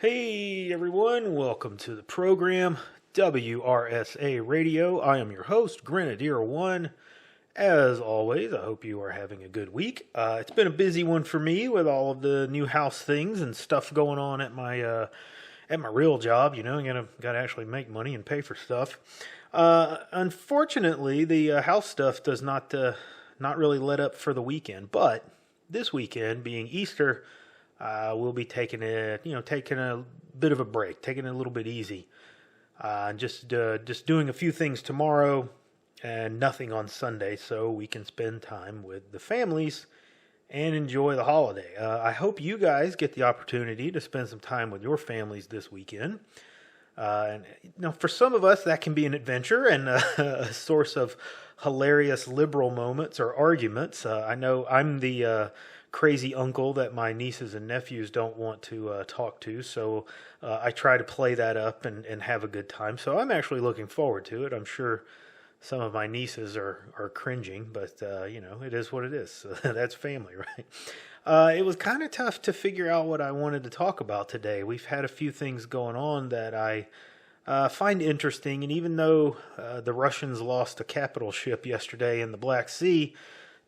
Hey everyone, welcome to the program WRSA Radio. I am your host, Grenadier One. As always, I hope you are having a good week. It's been a busy one for me with all of the new house things and stuff going on at my real job. You know, gotta actually make money and pay for stuff. Unfortunately, the house stuff does not really let up for the weekend. But this weekend, being Easter, we'll be taking a bit of a break, taking it a little bit easy, just doing a few things tomorrow and nothing on Sunday, so we can spend time with the families and enjoy the holiday. I hope you guys get the opportunity to spend some time with your families this weekend. And for some of us, that can be an adventure and a source of hilarious liberal moments or arguments. I know I'm the crazy uncle that my nieces and nephews don't want to talk to, so I try to play that up and have a good time. So I'm actually looking forward to it. I'm sure some of my nieces are cringing, but it is what it is. So that's family, right? It was kind of tough to figure out what I wanted to talk about today. We've had a few things going on that I find interesting, and even though the Russians lost a capital ship yesterday in the Black Sea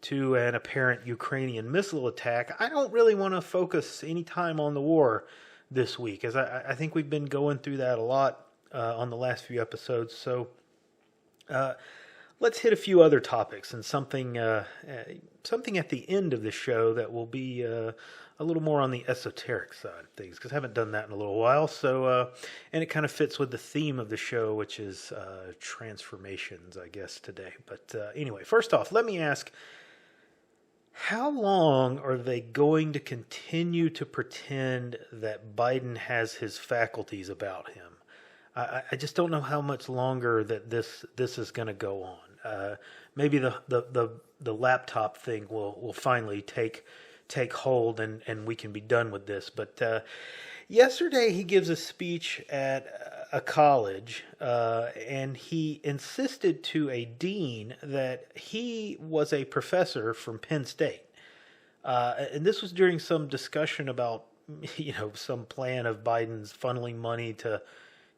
to an apparent Ukrainian missile attack, I don't really want to focus any time on the war this week, as I think we've been going through that a lot on the last few episodes. So let's hit a few other topics and something at the end of the show that will be a little more on the esoteric side of things, because I haven't done that in a little while. So and it kind of fits with the theme of the show, which is transformations, I guess, today. But anyway, first off, let me ask, how long are they going to continue to pretend that Biden has his faculties about him? I just don't know how much longer that this is going to go on. Maybe the laptop thing will finally take hold and we can be done with this. But yesterday he gives a speech at a college and he insisted to a dean that he was a professor from Penn State. And this was during some discussion about, some plan of Biden's funneling money to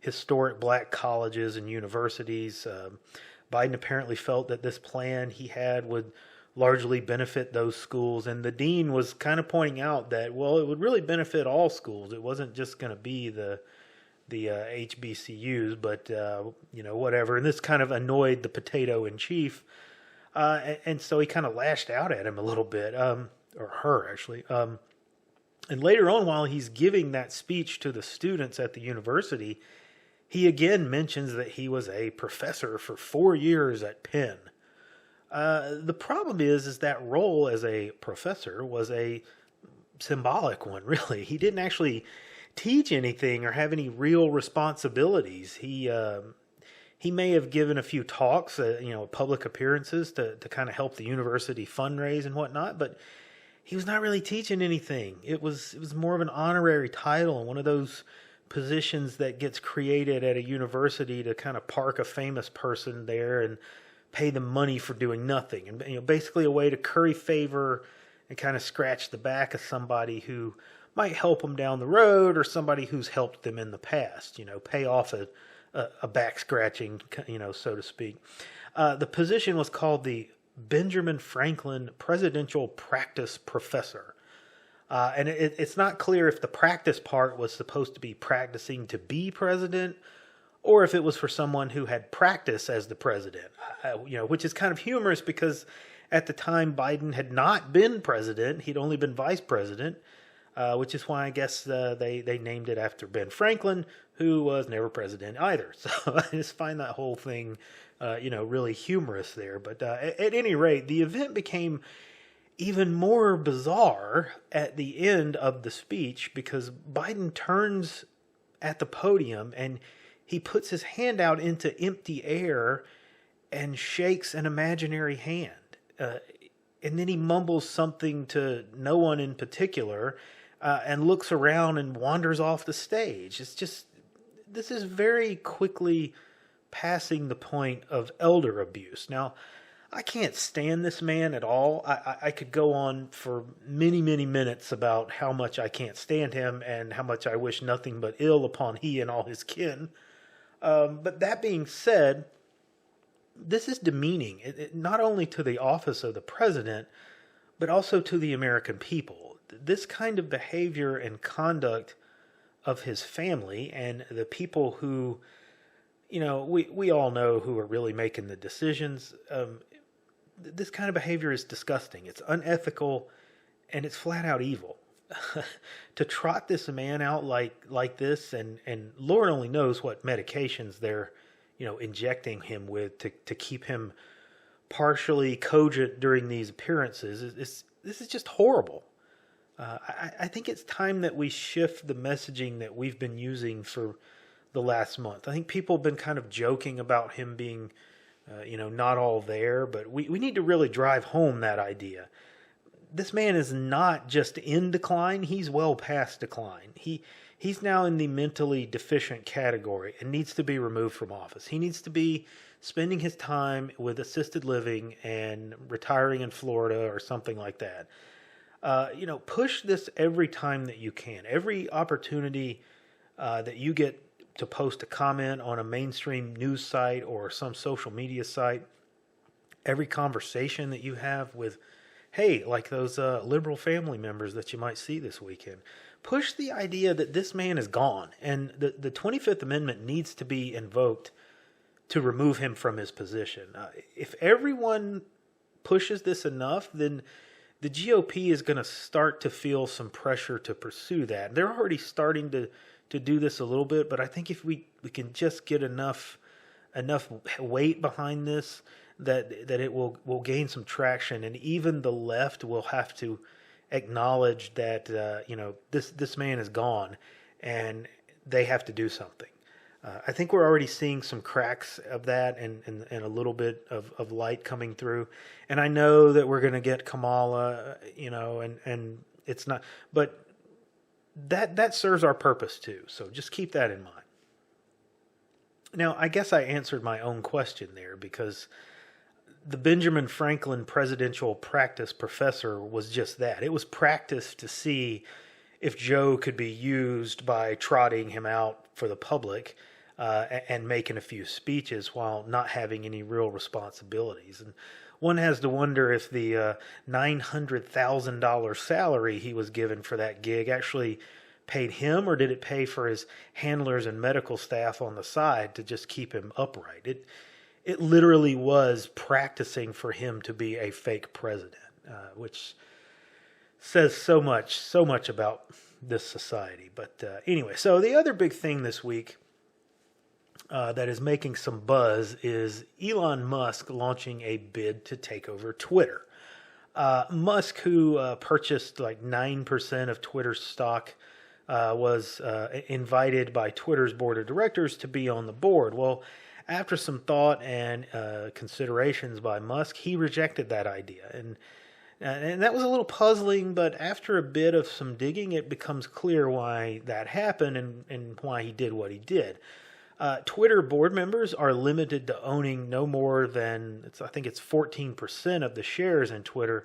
historic black colleges and universities. Biden apparently felt that this plan he had would largely benefit those schools, and the dean was kind of pointing out that, well, it would really benefit all schools. It wasn't just going to be the HBCUs, but whatever. And this kind of annoyed the potato in chief, and so he kind of lashed out at him a little bit, or her actually. And later on, while he's giving that speech to the students at the university, he again mentions that he was a professor for 4 years at Penn. The problem is that role as a professor was a symbolic one, really. He didn't actually teach anything or have any real responsibilities. He may have given a few talks, public appearances to kind of help the university fundraise and whatnot, but he was not really teaching anything. It was more of an honorary title and one of those positions that gets created at a university to kind of park a famous person there and pay them money for doing nothing, and basically a way to curry favor and kind of scratch the back of somebody who might help them down the road, or somebody who's helped them in the past. Pay off a back scratching, so to speak. The position was called the Benjamin Franklin Presidential Practice Professor. And it's not clear if the practice part was supposed to be practicing to be president, or if it was for someone who had practice as the president, which is kind of humorous because at the time Biden had not been president. He'd only been vice president, which is why I guess they named it after Ben Franklin, who was never president either. So I just find that whole thing, really humorous there. But at any rate, the event became even more bizarre at the end of the speech because Biden turns at the podium and he puts his hand out into empty air and shakes an imaginary hand. And then he mumbles something to no one in particular and looks around and wanders off the stage. This is very quickly passing the point of elder abuse. Now, I can't stand this man at all. I could go on for many, many minutes about how much I can't stand him and how much I wish nothing but ill upon he and all his kin. But that being said, this is demeaning, not only to the office of the president, but also to the American people. This kind of behavior and conduct of his family and the people who, we all know who are really making the decisions. This kind of behavior is disgusting. It's unethical, and it's flat out evil. To trot this man out like this, and Lord only knows what medications they're injecting him with to keep him partially cogent during these appearances. This is just horrible. I think it's time that we shift the messaging that we've been using for the last month. I think people have been kind of joking about him being, not all there, but we need to really drive home that idea. This man is not just in decline, he's well past decline. He's now in the mentally deficient category and needs to be removed from office. He needs to be spending his time with assisted living and retiring in Florida or something like that. Push this every time that you can. Every opportunity that you get to post a comment on a mainstream news site or some social media site, every conversation that you have with, hey, like those liberal family members that you might see this weekend, push the idea that this man is gone, and the 25th Amendment needs to be invoked to remove him from his position. If everyone pushes this enough, then the GOP is going to start to feel some pressure to pursue that. They're already starting to do this a little bit, but I think if we can just get enough weight behind this, that it will gain some traction, and even the left will have to acknowledge that this man is gone, and they have to do something. I think we're already seeing some cracks of that and a little bit of light coming through. And I know that we're going to get Kamala, and it's not, but that serves our purpose too. So just keep that in mind. Now, I guess I answered my own question there, because the Benjamin Franklin presidential practice professor was just that. It was practice to see if Joe could be used by trotting him out for the public and making a few speeches while not having any real responsibilities. And one has to wonder if the $900,000 salary he was given for that gig actually paid him, or did it pay for his handlers and medical staff on the side to just keep him upright? It literally was practicing for him to be a fake president, which says so much about this society. But anyway, so the other big thing this week that is making some buzz is Elon Musk launching a bid to take over Twitter. Musk, who purchased like 9% of Twitter's stock, was invited by Twitter's board of directors to be on the board. Well, after some thought and considerations by Musk, he rejected that idea. And that was a little puzzling, but after a bit of some digging, it becomes clear why that happened and why he did what he did. Twitter board members are limited to owning no more than, I think it's 14% of the shares in Twitter.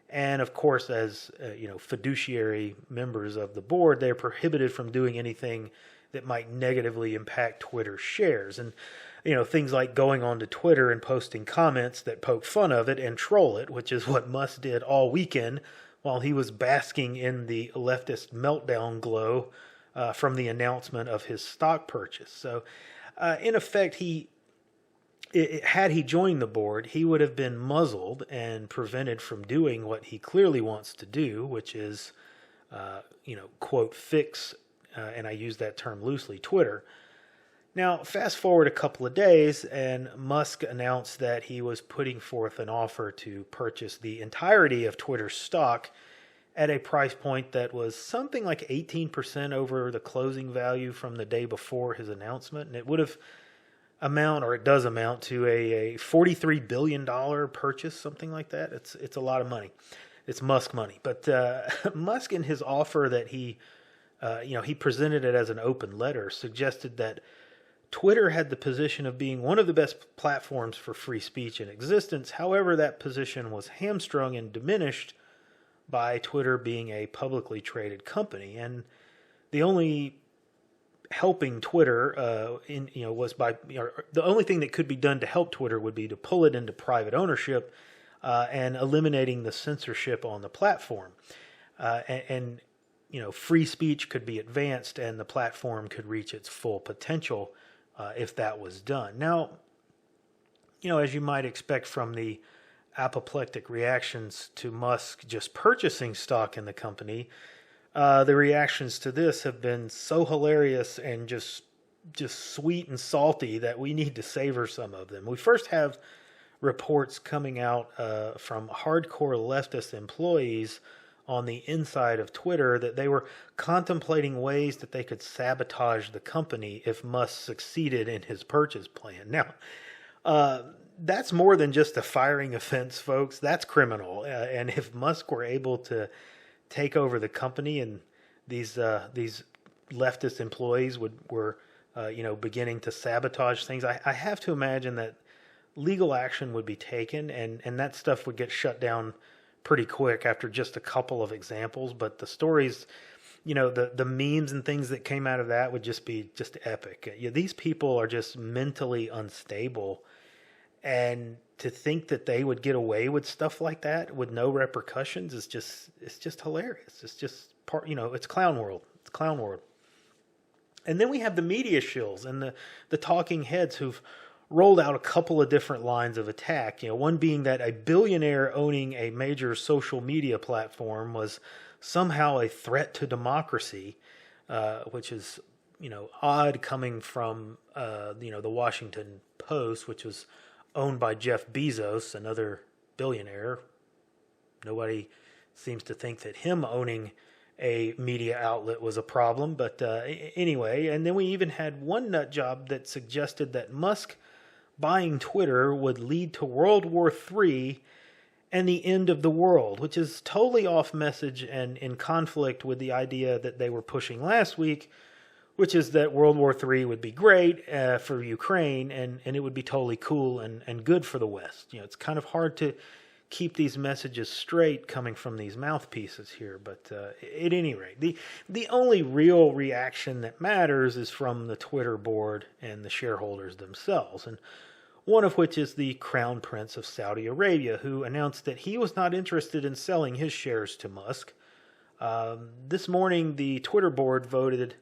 And of course, as fiduciary members of the board, they're prohibited from doing anything that might negatively impact Twitter's shares. And things like going onto Twitter and posting comments that poke fun of it and troll it, which is what Musk did all weekend while he was basking in the leftist meltdown glow from the announcement of his stock purchase. So, in effect, had he joined the board, he would have been muzzled and prevented from doing what he clearly wants to do, which is, quote, fix, and I use that term loosely, Twitter. Now, fast forward a couple of days, and Musk announced that he was putting forth an offer to purchase the entirety of Twitter's stock at a price point that was something like 18% over the closing value from the day before his announcement. And it would have it does amount to a $43 billion purchase, something like that. It's a lot of money. It's Musk money. But Musk, in his offer that he presented it as an open letter, suggested that Twitter had the position of being one of the best platforms for free speech in existence. However, that position was hamstrung and diminished by Twitter being a publicly traded company. And the only helping Twitter was by the only thing that could be done to help Twitter would be to pull it into private ownership and eliminating the censorship on the platform. And free speech could be advanced and the platform could reach its full potential if that was done. Now, as you might expect from the apoplectic reactions to Musk just purchasing stock in the company, the reactions to this have been so hilarious and just sweet and salty that we need to savor some of them. We first have reports coming out from hardcore leftist employees on the inside of Twitter that they were contemplating ways that they could sabotage the company if Musk succeeded in his purchase plan. Now, that's more than just a firing offense, folks. That's criminal. And if Musk were able to take over the company and these leftist employees were beginning to sabotage things, I have to imagine that legal action would be taken and that stuff would get shut down pretty quick after just a couple of examples. But the stories, the memes and things that came out of that would just be just epic. These people are just mentally unstable, and to think that they would get away with stuff like that with no repercussions it's just hilarious. It's just it's clown world. It's clown world. And then we have the media shills and the talking heads who've rolled out a couple of different lines of attack. One being that a billionaire owning a major social media platform was somehow a threat to democracy, which is, odd coming from, the Washington Post, which was owned by Jeff Bezos, another billionaire. Nobody seems to think that him owning a media outlet was a problem, but anyway. And then we even had one nut job that suggested that Musk buying Twitter would lead to World War III and the end of the world, which is totally off message and in conflict with the idea that they were pushing last week, which is that World War III would be great for Ukraine and it would be totally cool and good for the West. It's kind of hard to keep these messages straight coming from these mouthpieces here. But at any rate, the only real reaction that matters is from the Twitter board and the shareholders themselves. And one of which is the Crown Prince of Saudi Arabia, who announced that he was not interested in selling his shares to Musk. This morning, the Twitter board voted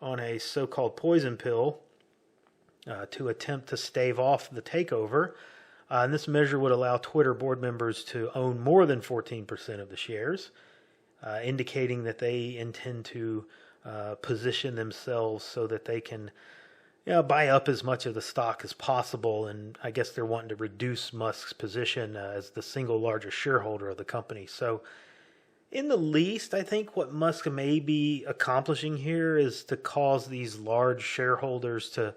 on a so-called poison pill to attempt to stave off the takeover. And this measure would allow Twitter board members to own more than 14% of the shares, indicating that they intend to position themselves so that they can buy up as much of the stock as possible. And I guess they're wanting to reduce Musk's position as the single largest shareholder of the company. So in the least, I think what Musk may be accomplishing here is to cause these large shareholders to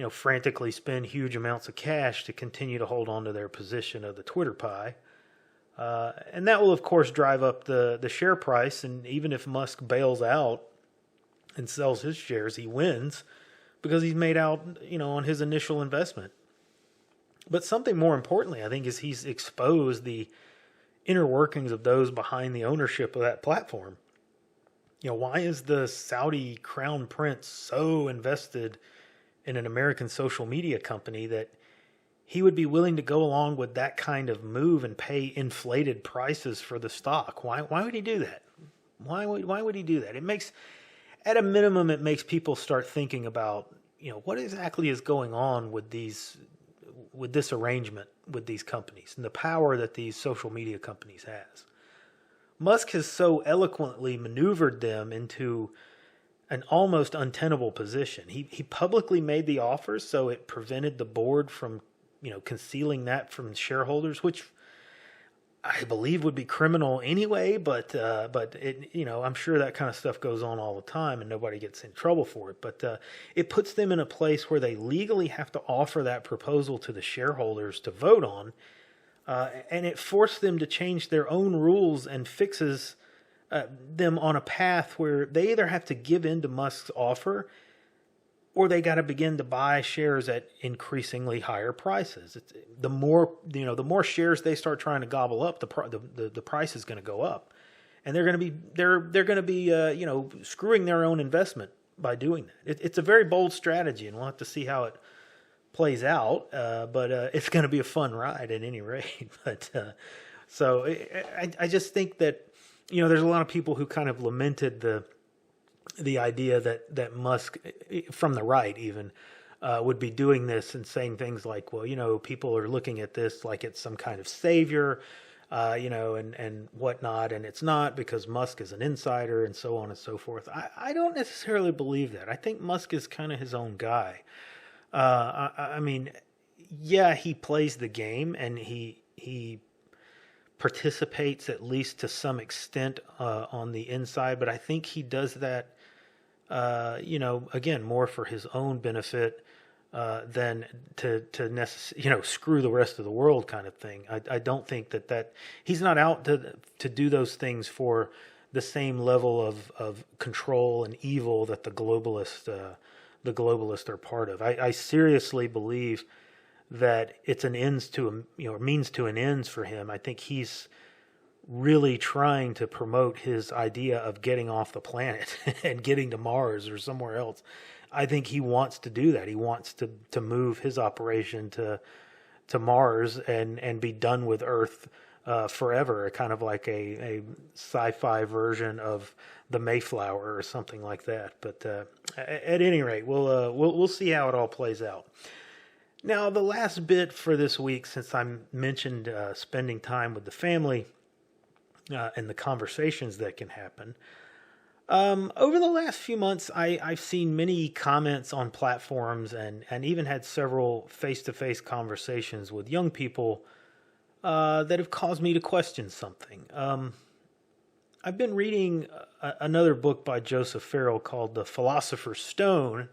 frantically spend huge amounts of cash to continue to hold on to their position of the Twitter pie. And that will, of course, drive up the share price. And even if Musk bails out and sells his shares, he wins because he's made out, on his initial investment. But something more importantly, I think, is he's exposed the inner workings of those behind the ownership of that platform. Why is the Saudi crown prince so invested in an American social media company that he would be willing to go along with that kind of move and pay inflated prices for the stock? Why would he do that? Why would he do that? It makes, at a minimum, it makes people start thinking about, what exactly is going on with this arrangement with these companies and the power that these social media companies has. Musk has so eloquently maneuvered them into an almost untenable position. He publicly made the offer, so it prevented the board from, concealing that from shareholders, which I believe would be criminal anyway. But it, I'm sure that kind of stuff goes on all the time, and nobody gets in trouble for it. But it puts them in a place where they legally have to offer that proposal to the shareholders to vote on, and it forced them to change their own rules and fixes them on a path where they either have to give in to Musk's offer or they got to begin to buy shares at increasingly higher prices. The more shares they start trying to gobble up, the price is going to go up, and they're going to be screwing their own investment by doing that. It's a very bold strategy, and we'll have to see how it plays out. But it's going to be a fun ride at any rate. But so I just think that there's a lot of people who kind of lamented the idea that Musk, from the right even, would be doing this and saying things like, well, people are looking at this like it's some kind of savior, and whatnot, and it's not, because Musk is an insider and so on and so forth. I don't necessarily believe that. I think Musk is kind of his own guy. I mean, yeah, he plays the game and he participates at least to some extent on the inside, but I think he does that, again, more for his own benefit than to screw the rest of the world kind of thing. I don't think that he's not out to do those things for the same level of control and evil that the globalists are part of. I seriously believe that it's an means to an ends for him. I think he's really trying to promote his idea of getting off the planet and getting to Mars or somewhere else. I think he wants to do that. He wants to move his operation to Mars and be done with Earth forever, kind of like a sci-fi version of the Mayflower or something like that. But at any rate, we'll see how it all plays out. Now, the last bit for this week, since I mentioned spending time with the family and the conversations that can happen, over the last few months, I've seen many comments on platforms and even had several face-to-face conversations with young people that have caused me to question something. I've been reading another book by Joseph Farrell called The Philosopher's Stone,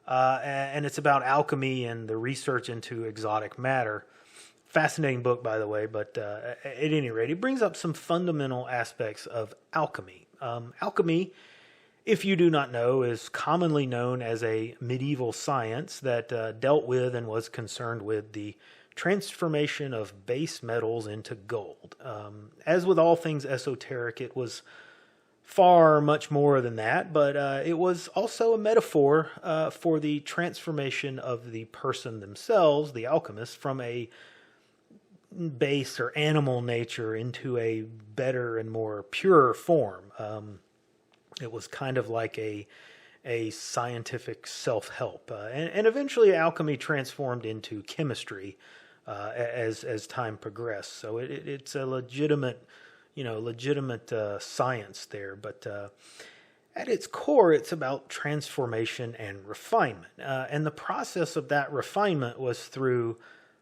and it's about alchemy and the research into exotic matter. Fascinating book, by the way, but at any rate, it brings up some fundamental aspects of alchemy. Alchemy, if you do not know, is commonly known as a medieval science that dealt with and was concerned with the transformation of base metals into gold. As with all things esoteric, it was far much more than that, but it was also a metaphor for the transformation of the person themselves, the alchemist, from a base or animal nature into a better and more pure form. It was kind of like a scientific self-help, and eventually alchemy transformed into chemistry as time progressed. So it's a legitimate science there, but at its core, it's about transformation and refinement. And the process of that refinement was through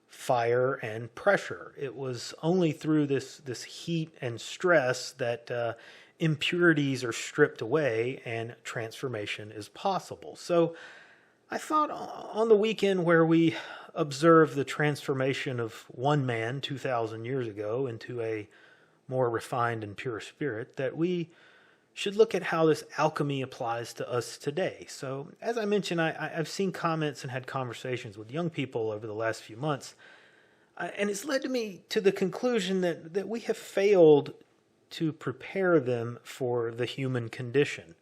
fire and pressure. It was only through this heat and stress that impurities are stripped away and transformation is possible. So I thought on the weekend where we observed the transformation of one man 2,000 years ago into a more refined and pure spirit, that we should look at how this alchemy applies to us today. So, as I mentioned, I've seen comments and had conversations with young people over the last few months, and it's led me to the conclusion that we have failed to prepare them for the human condition.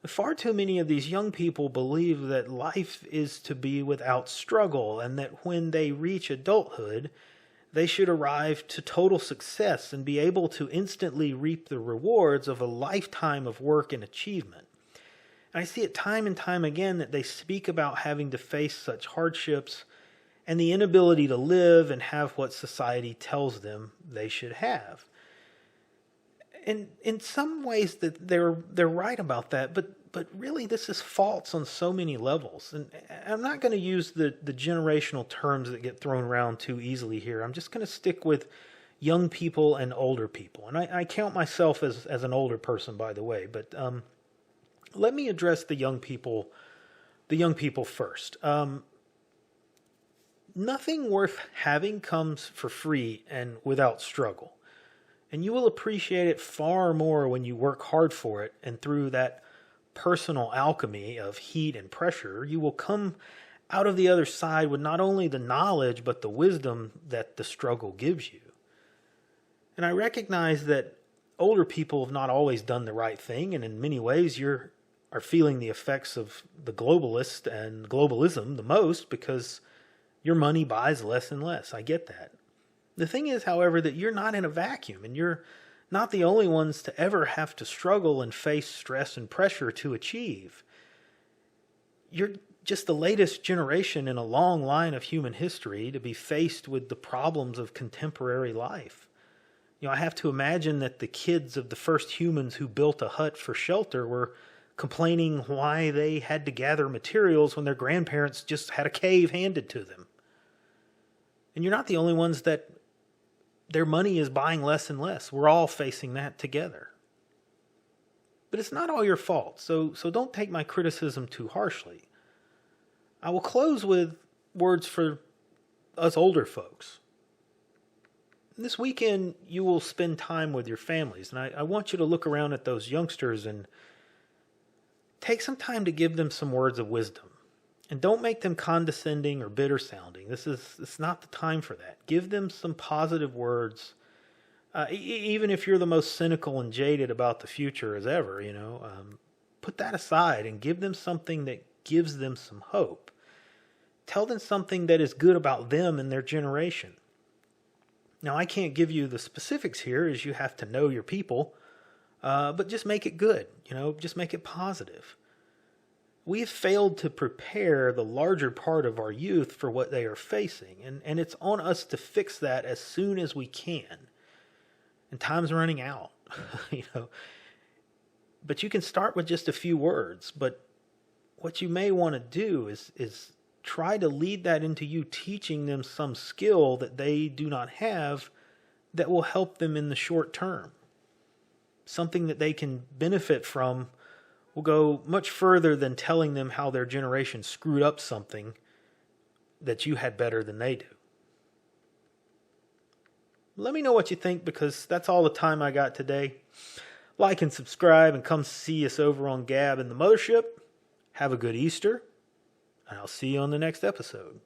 Far too many of these young people believe that life is to be without struggle, and that when they reach adulthood, they should arrive to total success and be able to instantly reap the rewards of a lifetime of work and achievement. And I see it time and time again that they speak about having to face such hardships and the inability to live and have what society tells them they should have. And in some ways that they're right about that, but really this is false on so many levels. And I'm not going to use the generational terms that get thrown around too easily here. I'm just going to stick with young people and older people. And I count myself as an older person, by the way. But let me address the young people first. Nothing worth having comes for free and without struggle. And you will appreciate it far more when you work hard for it, and through that personal alchemy of heat and pressure, you will come out of the other side with not only the knowledge, but the wisdom that the struggle gives you. And I recognize that older people have not always done the right thing, and in many ways are feeling the effects of the globalist and globalism the most because your money buys less and less. I get that. The thing is, however, that you're not in a vacuum, and you're not the only ones to ever have to struggle and face stress and pressure to achieve. You're just the latest generation in a long line of human history to be faced with the problems of contemporary life. I have to imagine that the kids of the first humans who built a hut for shelter were complaining why they had to gather materials when their grandparents just had a cave handed to them. And you're not the only ones that their money is buying less and less. We're all facing that together. But it's not all your fault, so don't take my criticism too harshly. I will close with words for us older folks. This weekend, you will spend time with your families, and I want you to look around at those youngsters and take some time to give them some words of wisdom. And don't make them condescending or bitter sounding. It's not the time for that. Give them some positive words, even if you're the most cynical and jaded about the future as ever, put that aside and give them something that gives them some hope. Tell them something that is good about them and their generation. Now, I can't give you the specifics here, as you have to know your people, but just make it good, just make it positive. We have failed to prepare the larger part of our youth for what they are facing, and it's on us to fix that as soon as we can. And time's running out, But you can start with just a few words, but what you may want to do is try to lead that into you teaching them some skill that they do not have that will help them in the short term. Something that they can benefit from will go much further than telling them how their generation screwed up something that you had better than they do. Let me know what you think, because that's all the time I got today. Like and subscribe, and come see us over on Gab and the Mothership. Have a good Easter, and I'll see you on the next episode.